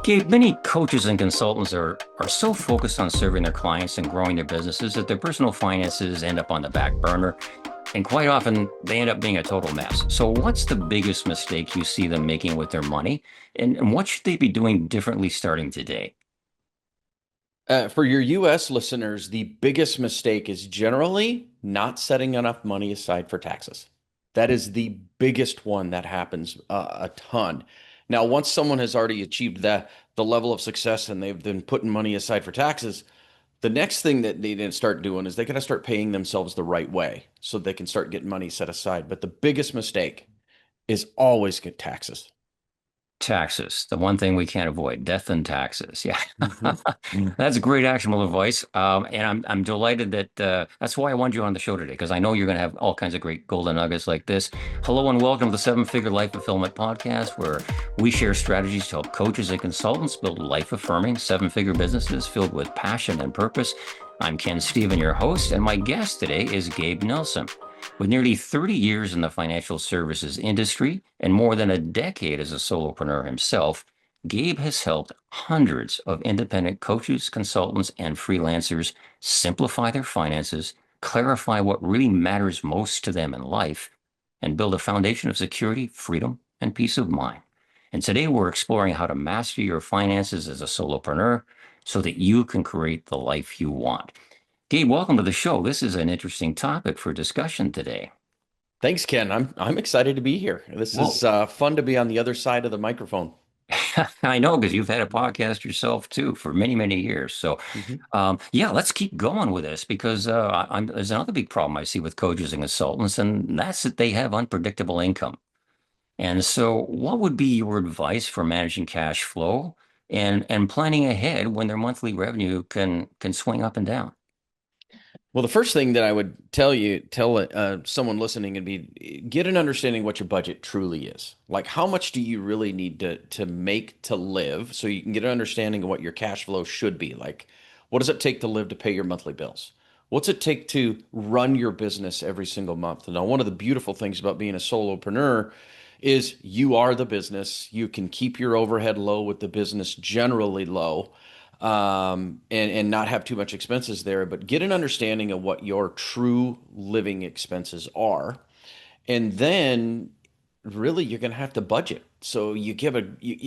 Gabe, many coaches and consultants are so focused on serving their clients and growing their businesses that their personal finances end up on the back burner. And quite often, they end up being a total mess. So, what's the biggest mistake you see them making with their money? And what should they be doing differently starting today? For your US listeners, the biggest mistake is generally not setting enough money aside for taxes. That is the biggest one that happens a ton. Now, once someone has already achieved the level of success and they've been putting money aside for taxes, the next thing that they then start doing is they got to start paying themselves the right way so they can start getting money set aside. But the biggest mistake is always get taxes. Taxes, the one thing we can't avoid, death and taxes. Yeah, Mhm. that's great actionable advice. And I'm delighted that that's why I wanted you on the show today, because I know you're going to have all kinds of great golden nuggets like this. Hello and welcome to the Seven Figure Life Fulfillment Podcast, where we share strategies to help coaches and consultants build life affirming seven-figure businesses filled with passion and purpose. I'm Ken Stephen, your host, and my guest today is Gabe Nelson. With nearly 30 years in the financial services industry and more than a decade as a solopreneur himself, Gabe has helped hundreds of independent coaches, consultants, and freelancers simplify their finances, clarify what really matters most to them in life, and build a foundation of security, freedom, and peace of mind. And today we're exploring how to master your finances as a solopreneur so that you can create the life you want. Gabe, welcome to the show. This is an interesting topic for discussion today. Thanks, Ken. I'm excited to be here. This is Whoa. fun to be on the other side of the microphone. I know because you've had a podcast yourself too for many, many years. So, Mhm. yeah, let's keep going with this because there's another big problem I see with coaches and consultants, and that's that they have unpredictable income. And so, what would be your advice for managing cash flow and planning ahead when their monthly revenue can swing up and down? Well, the first thing that I would tell someone listening, and be get an understanding what your budget truly is. Like, how much do you really need to make to live, so you can get an understanding of what your cash flow should be. Like, what does it take to live to pay your monthly bills? What's it take to run your business every single month? Now, one of the beautiful things about being a solopreneur is you are the business. You can keep your overhead low with the business generally low, and not have too much expenses there, but get an understanding of what your true living expenses are. And then really you're going to have to budget. So you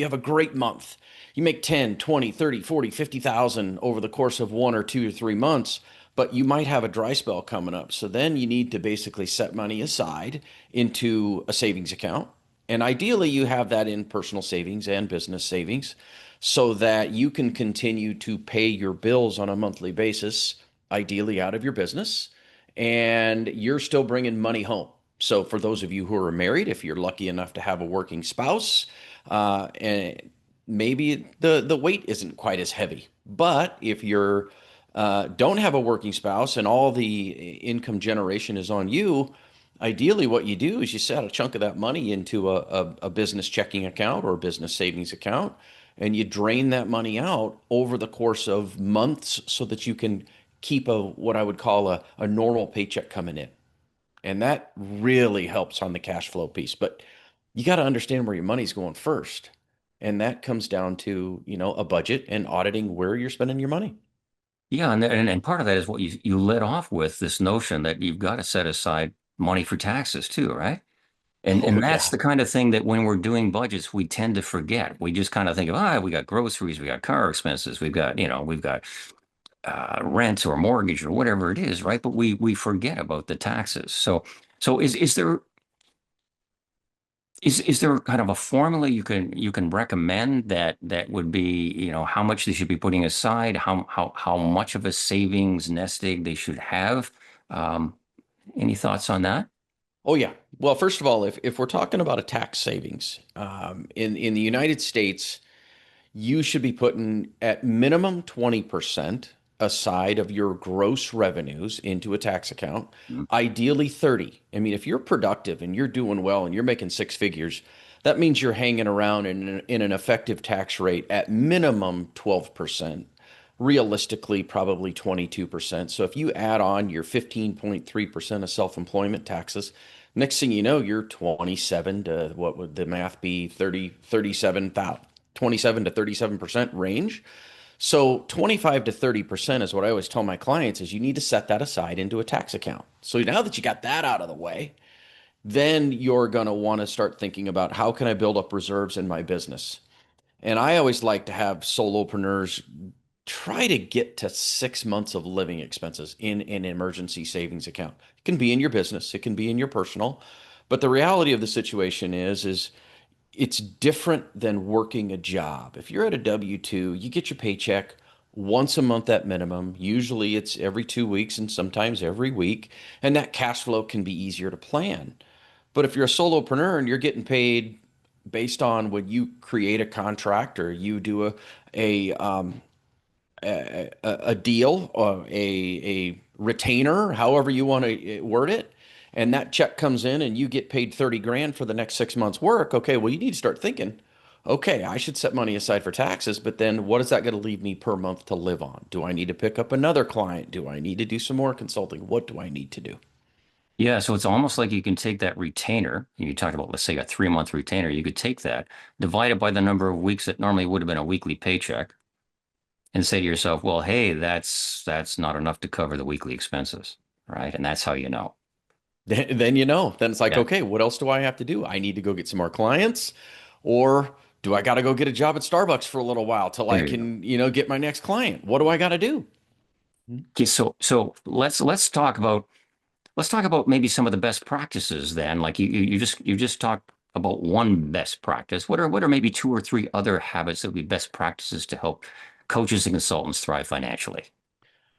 have a great month. You make 10, 20, 30, 40, 50,000 over the course of 1 or 2 or 3 months, but you might have a dry spell coming up. So then you need to basically set money aside into a savings account. And ideally, you have that in personal savings and business savings so that you can continue to pay your bills on a monthly basis, ideally out of your business, and you're still bringing money home. So, for those of you who are married, if you're lucky enough to have a working spouse, and maybe the weight isn't quite as heavy. But if you're don't have a working spouse and all the income generation is on you, ideally what you do is you set a chunk of that money into a business checking account or a business savings account, and you drain that money out over the course of months so that you can keep a what I would call a normal paycheck coming in. And that really helps on the cash flow piece. But you got to understand where your money's going first. And that comes down to, a budget and auditing where you're spending your money. Yeah, and part of that is what you led off with, this notion that you've got to set aside money for taxes too, right? And Oh, and that's yeah. the kind of thing that when we're doing budgets, we tend to forget. We just kind of think of, we got groceries, we got car expenses, we've got rent or mortgage or whatever it is, right? But we forget about the taxes. So is there kind of a formula you can recommend that would be, how much they should be putting aside, how much of a savings nest egg they should have? Um, any thoughts on that? Oh, yeah. Well, first of all, if we're talking about a tax savings, in the United States, you should be putting at minimum 20% aside of your gross revenues into a tax account, Mm. ideally 30. I mean, if you're productive and you're doing well and you're making six figures, that means you're hanging around in an effective tax rate at minimum 12%, realistically probably 22%. So if you add on your 15.3% of self-employment taxes, next thing you know, you're 27 to, what would the math be, 30, 37,000, 27 to 37% range. So 25 to 30% is what I always tell my clients is you need to set that aside into a tax account. So now that you got that out of the way, then you're going to want to start thinking about how can I build up reserves in my business? And I always like to have solopreneurs try to get to 6 months of living expenses in an emergency savings account. It can be in your business, it can be in your personal, but the reality of the situation is it's different than working a job. If you're at a W-2, you get your paycheck once a month at minimum. Usually it's every 2 weeks and sometimes every week, and that cash flow can be easier to plan. But if you're a solopreneur and you're getting paid based on when you create a contract or you do a deal or a retainer, however you want to word it, and that check comes in and you get paid 30 grand for the next 6 months work, okay, well, you need to start thinking, okay, I should set money aside for taxes, but then what is that going to leave me per month to live on? Do I need to pick up another client? Do I need to do some more consulting? What do I need to do? Yeah, so it's almost like you can take that retainer. You talked about, let's say, a 3 month retainer. You could take that, divide it by the number of weeks that normally would have been a weekly paycheck, and say to yourself, well, hey, that's not enough to cover the weekly expenses, right? And that's how you know. Then you know, then it's like, Yeah, okay, what else do I have to do? I need to go get some more clients, or do I got to go get a job at Starbucks for a little while till I there you go. can, get my next client? What do I got to do? Okay, so let's talk about maybe some of the best practices then. Like you just talked about one best practice. What are maybe two or three other habits that would be best practices to help coaches and consultants thrive financially?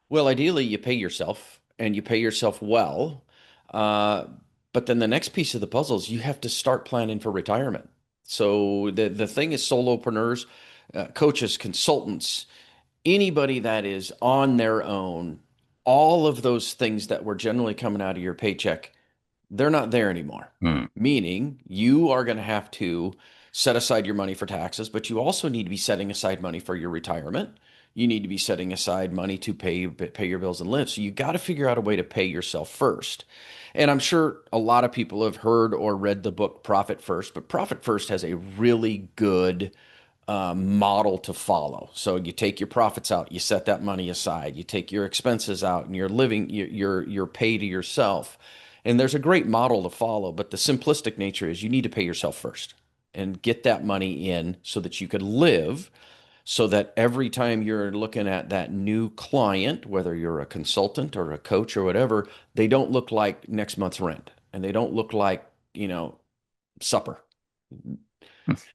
Well, ideally, you pay yourself and you pay yourself well. Uh, but then the next piece of the puzzle is you have to start planning for retirement. So the thing is, solopreneurs, coaches, consultants, anybody that is on their own, all of those things that were generally coming out of your paycheck, they're not there anymore. Hmm. Meaning you are going to have to set aside your money for taxes, but you also need to be setting aside money for your retirement. You need to be setting aside money to pay your bills and live. So you got to figure out a way to pay yourself first. And I'm sure a lot of people have heard or read the book Profit First, but Profit First has a really good model to follow. So you take your profits out, you set that money aside, you take your expenses out, and you're living your pay to yourself. And there's a great model to follow, but the simplistic nature is you need to pay yourself first and get that money in so that you could live, so that every time you're looking at that new client, whether you're a consultant or a coach or whatever, they don't look like next month's rent and they don't look like, supper.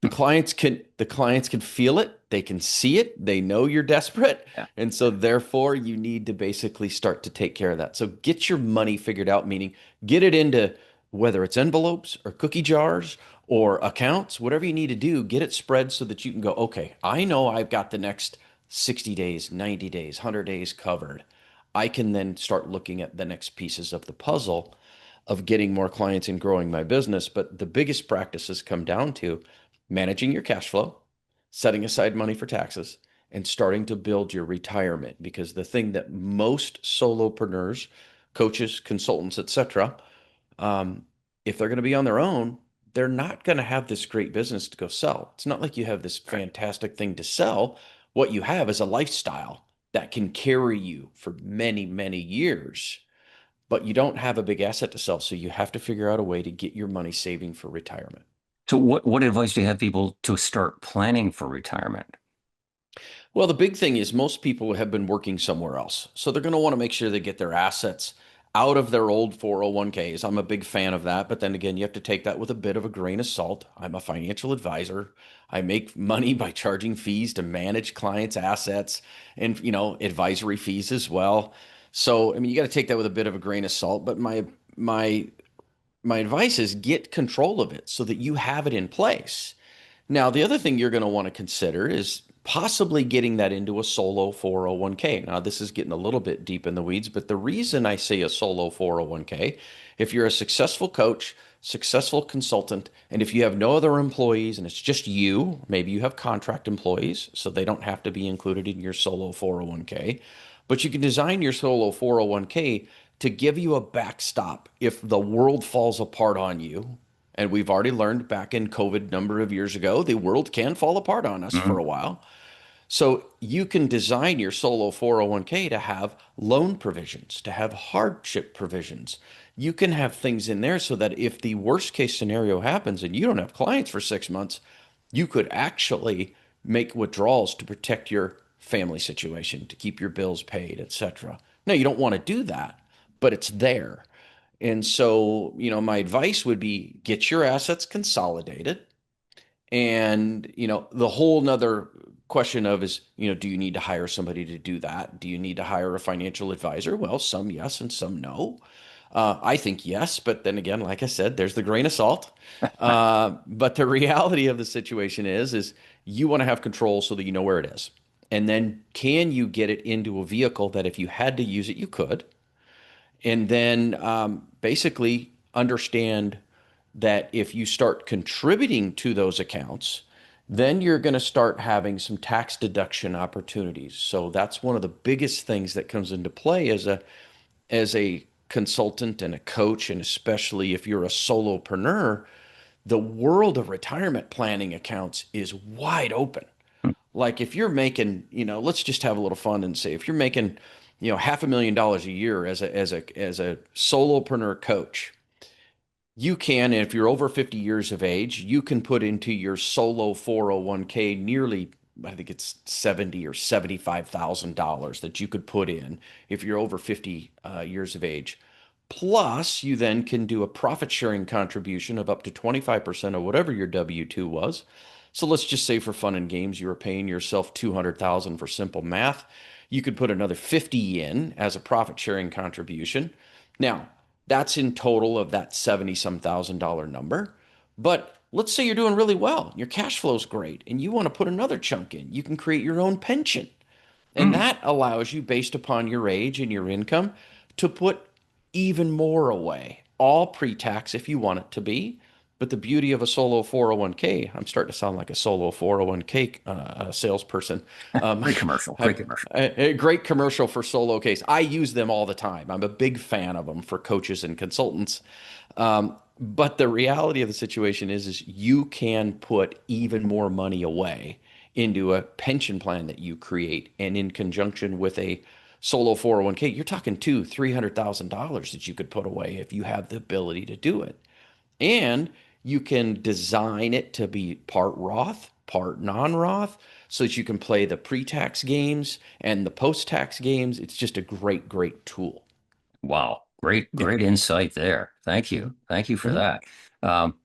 The clients can feel it, they can see it, they know you're desperate, Yeah. and so therefore you need to basically start to take care of that. So get your money figured out, meaning get it into whether it's envelopes or cookie jars or accounts, whatever you need to do, get it spread so that you can go, okay, I know I've got the next 60 days, 90 days, 100 days covered. I can then start looking at the next pieces of the puzzle of getting more clients and growing my business. But the biggest practices come down to managing your cash flow, setting aside money for taxes, and starting to build your retirement. Because the thing that most solopreneurs, coaches, consultants, etc., um, if they're going to be on their own, they're not going to have this great business to go sell. It's not like you have this Right. fantastic thing to sell. What you have is a lifestyle that can carry you for many, many years, but you don't have a big asset to sell. So you have to figure out a way to get your money saving for retirement. So what advice do you have people to start planning for retirement? Well, the big thing is most people have been working somewhere else. So they're going to want to make sure they get their assets out of their old 401ks. I'm a big fan of that. But then again, you have to take that with a bit of a grain of salt. I'm a financial advisor. I make money by charging fees to manage clients' assets and, advisory fees as well. So, I mean, you got to take that with a bit of a grain of salt. But my advice is get control of it so that you have it in place. Now, the other thing you're going to want to consider is possibly getting that into a solo 401k. Now, this is getting a little bit deep in the weeds, but the reason I say a solo 401k, if you're a successful coach, successful consultant, and if you have no other employees and it's just you, maybe you have contract employees, so they don't have to be included in your solo 401k, but you can design your solo 401k to give you a backstop if the world falls apart on you And we've already learned back in COVID number of years ago, the world can fall apart on us for Hmm. a while. So you can design your solo 401k to have loan provisions, to have hardship provisions. You can have things in there so that if the worst case scenario happens and you don't have clients for 6 months, you could actually make withdrawals to protect your family situation, to keep your bills paid, etc. Now, you don't want to do that, but it's there. And so, my advice would be get your assets consolidated. And, the whole nother question of is, do you need to hire somebody to do that? Do you need to hire a financial advisor? Well, some yes and some no. I think yes, but then again, like I said, there's the grain of salt. But the reality of the situation is you want to have control so that you know where it is. And then can you get it into a vehicle that if you had to use it, you could? And then basically understand that if you start contributing to those accounts, then you're going to start having some tax deduction opportunities. So that's one of the biggest things that comes into play as a consultant and a coach, and especially if you're a solopreneur, the world of retirement planning accounts is wide open. Like if you're making, let's just have a little fun and say if you're making, $500,000 a year as a solopreneur coach, you can, if you're over 50 years of age, you can put into your solo 401k nearly, I think it's 70 or $75,000 that you could put in if you're over 50 years of age. Plus, you then can do a profit sharing contribution of up to 25% of whatever your W-2 was. So let's just say for fun and games, you were paying yourself 200,000 for simple math. You could put another 50 in as a profit sharing contribution. Now, that's in total of that 70 some thousand dollar number. But let's say you're doing really well, your cash flow's great, and you want to put another chunk in. You can create your own pension. And Mm. that allows you, based upon your age and your income, to put even more away, all pre-tax if you want it to be. But the beauty of a solo 401k, I'm starting to sound like a solo 401k salesperson. Um, Great commercial. Great commercial. a great commercial for solo case. I use them all the time. I'm a big fan of them for coaches and consultants. But the reality of the situation is you can put even more money away into a pension plan that you create, and in conjunction with a solo 401k, you're talking two, $300,000 that you could put away if you have the ability to do it. And you can design it to be part Roth, part non-Roth, so that you can play the pre-tax games and the post-tax games. It's just a great, great tool. Wow. Great, Yeah. great insight there. Thank you. Thank you for Mhm. that. Um,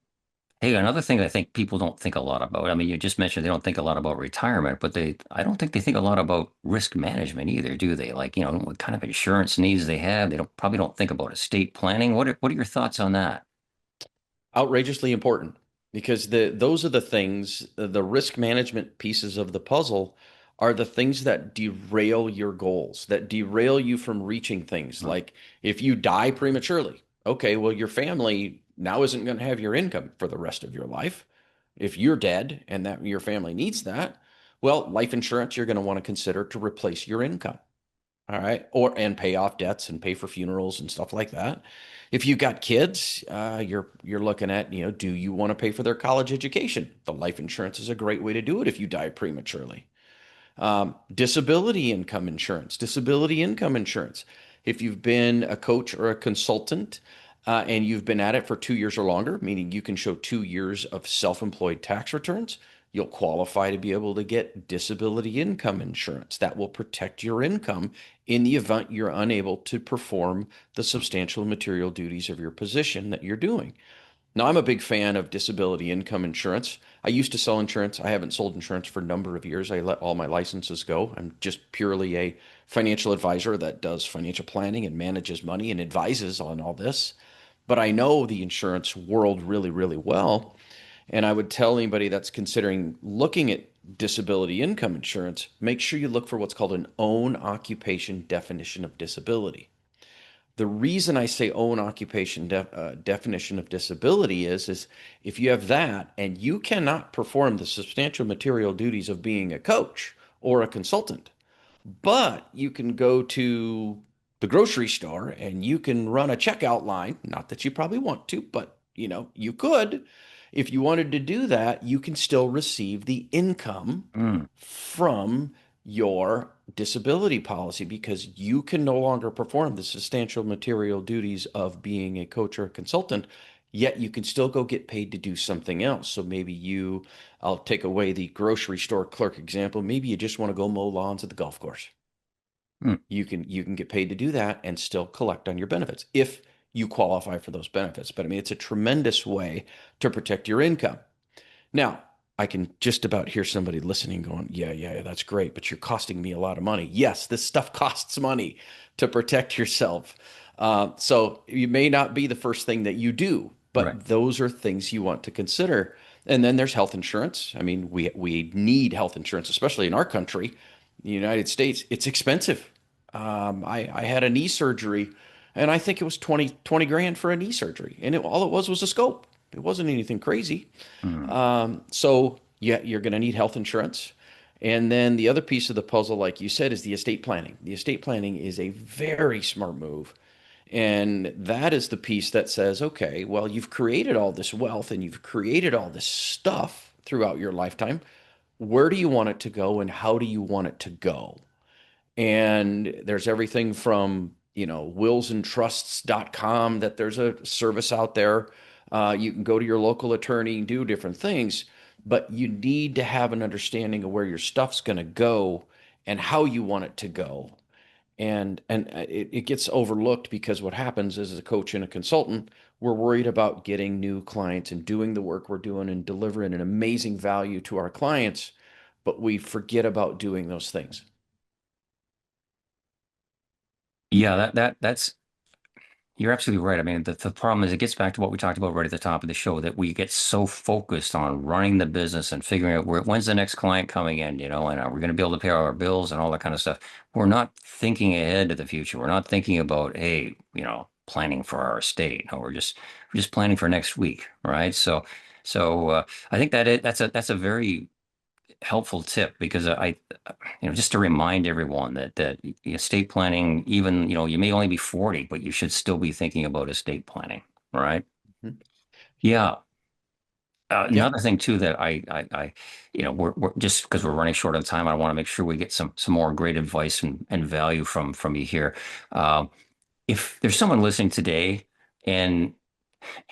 Hey, another thing I think people don't think a lot about. I mean, you just mentioned they don't think a lot about retirement, but I don't think they think a lot about risk management either, do they? Like, what kind of insurance needs they have. They probably don't think about estate planning. What are your thoughts on that? Outrageously important because those are the things, the risk management pieces of the puzzle are the things that derail your goals, that derail you from reaching things. Hmm. Like if you die prematurely, okay, well, your family now isn't going to have your income for the rest of your life. If you're dead and that your family needs that, well, life insurance you're going to want to consider to replace your income. All right. Or and pay off debts and pay for funerals and stuff like that. If you got kids, you're looking at, do you want to pay for their college education? The life insurance is a great way to do it if you die prematurely. Disability income insurance, disability income insurance. If you've been a coach or a consultant and you've been at it for 2 years or longer, meaning you can show 2 years of self-employed tax returns, you'll qualify to be able to get disability income insurance. That will protect your income in the event you're unable to perform the substantial material duties of your position that you're doing. Now, I'm a big fan of disability income insurance. I used to sell insurance. I haven't sold insurance for a number of years. I let all my licenses go. I'm just purely a financial advisor that does financial planning and manages money and advises on all this. But I know the insurance world really, really well. And I would tell anybody that's considering looking at disability income insurance, make sure you look for what's called an own occupation definition of disability. The reason I say own occupation definition of disability is if you have that and you cannot perform the substantial material duties of being a coach or a consultant, but you can go to the grocery store and you can run a checkout line, not that you probably want to, but You could. If you wanted to do that, you can still receive the income Mm, from your disability policy because you can no longer perform the substantial material duties of being a coach or a consultant, yet you can still go get paid to do something else. So maybe I'll take away the grocery store clerk example. Maybe you just want to go mow lawns at the golf course. mm. You can get paid to do that and still collect on your benefits if you qualify for those benefits. But I mean, it's a tremendous way to protect your income. Now, I can just about hear somebody listening going, yeah, yeah, yeah, that's great, but you're costing me a lot of money. Yes, this stuff costs money to protect yourself. So you may not be the first thing that you do, Right. but those are things you want to consider. And then there's health insurance. I mean, we need health insurance, especially in our country, the United States. It's expensive. I had a knee surgery, and I think it was 20 grand for a knee surgery. And all it was a scope. It wasn't anything crazy. Mm. So yeah, you're going to need health insurance. And then the other piece of the puzzle, like you said, is the estate planning. The estate planning is a very smart move. And that is the piece that says, okay, well, you've created all this wealth and you've created all this stuff throughout your lifetime. Where do you want it to go and how do you want it to go? And there's everything from, willsandtrusts.com that there's a service out there. You can go to your local attorney and do different things, but you need to have an understanding of where your stuff's going to go and how you want it to go. And it gets overlooked because what happens is, as a coach and a consultant, we're worried about getting new clients and doing the work we're doing and delivering an amazing value to our clients, but we forget about doing those things. Yeah, that's you're absolutely right. I mean, the problem is it gets back to what we talked about right at the top of the show that we get so focused on running the business and figuring out when's the next client coming in, and are we going to be able to pay all our bills and all that kind of stuff. We're not thinking ahead to the future. We're not thinking about, hey, planning for our estate. No, we're just planning for next week, right? So I think that's a very helpful tip because just to remind everyone that estate planning, even, you may only be 40, but you should still be thinking about estate planning, right? Mhm. Yeah. Yeah. Another thing too that we're just because we're running short on time, I want to make sure we get some more great advice and value from you here. Um, if there's someone listening today and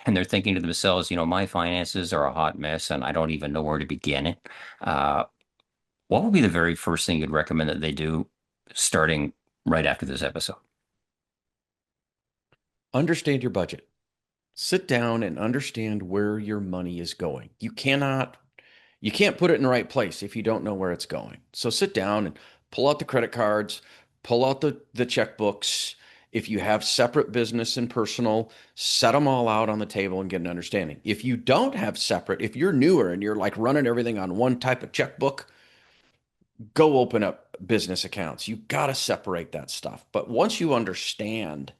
they're thinking to themselves, my finances are a hot mess and I don't even know where to begin it. Uh, What would be the very first thing you'd recommend that they do starting right after this episode? Understand your budget. Sit down and understand where your money is going. You can't put it in the right place if you don't know where it's going. So sit down and pull out the credit cards, pull out the checkbooks. If you have separate business and personal, set them all out on the table and get an understanding. If you don't have separate, if you're newer and you're like running everything on one type of checkbook, go open up business accounts. You got to separate that stuff. But once you understand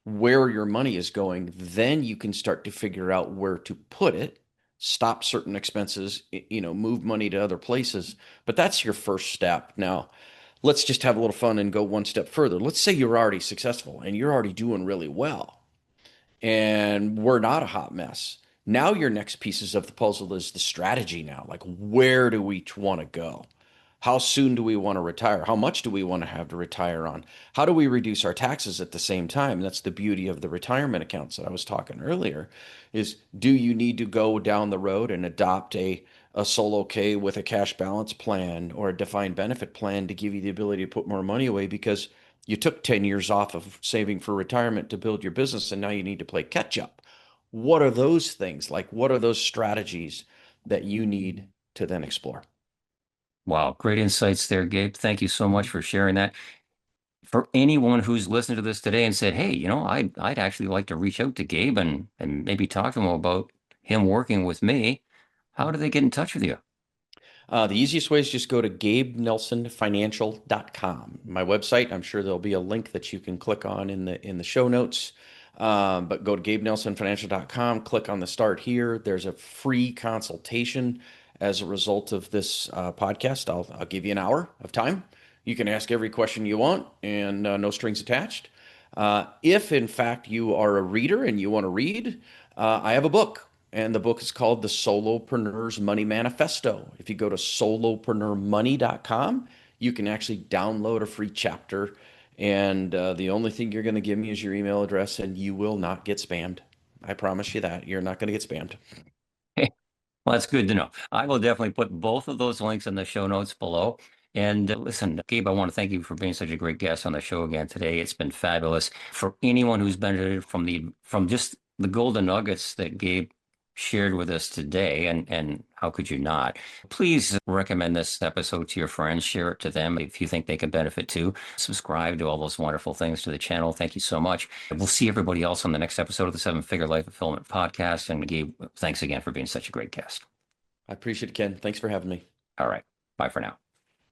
where your money is going, then you can start to figure out where to put it, stop certain expenses, move money to other places. But that's your first step. Now, let's just have a little fun and go one step further. Let's say you're already successful and you're already doing really well and we're not a hot mess. Now your next pieces of the puzzle is the strategy now. Like, where do we want to go? How soon do we want to retire? How much do we want to have to retire on? How do we reduce our taxes at the same time? That's the beauty of the retirement accounts that I was talking earlier, is do you need to go down the road and adopt a solo K with a cash balance plan or a defined benefit plan to give you the ability to put more money away because you took 10 years off of saving for retirement to build your business and now you need to play catch up? What are those things? Like, what are those strategies that you need to then explore? Wow, great insights there, Gabe. Thank you so much for sharing that. For anyone who's listened to this today and said, "Hey, I'd actually like to reach out to Gabe and maybe talk to him about him working with me," how do they get in touch with you? The easiest way is just go to gabenelsonfinancial.com. My website, I'm sure there'll be a link that you can click on in the show notes. But go to gabenelsonfinancial.com, click on the start here. There's a free consultation as a result of this podcast. I'll give you an hour of time. You can ask every question you want and no strings attached. If in fact you are a reader and you want to read, I have a book, and the book is called The Solopreneurs Money Manifesto. If you go to solopreneurmoney.com, you can actually download a free chapter. And the only thing you're going to give me is your email address, and you will not get spammed. I promise you that. You're not going to get spammed. Well, that's good to know. I will definitely put both of those links in the show notes below. And listen, Gabe, I want to thank you for being such a great guest on the show again today. It's been fabulous. For anyone who's benefited from just the golden nuggets that Gabe shared with us today, and how could you not? Please recommend this episode to your friends, share it to them if you think they could benefit too. Subscribe to all those wonderful things to the channel. Thank you so much. We'll see everybody else on the next episode of the Seven Figure Life Fulfillment Podcast. And Gabe, thanks again for being such a great guest. I appreciate it, Ken. Thanks for having me. All right. Bye for now.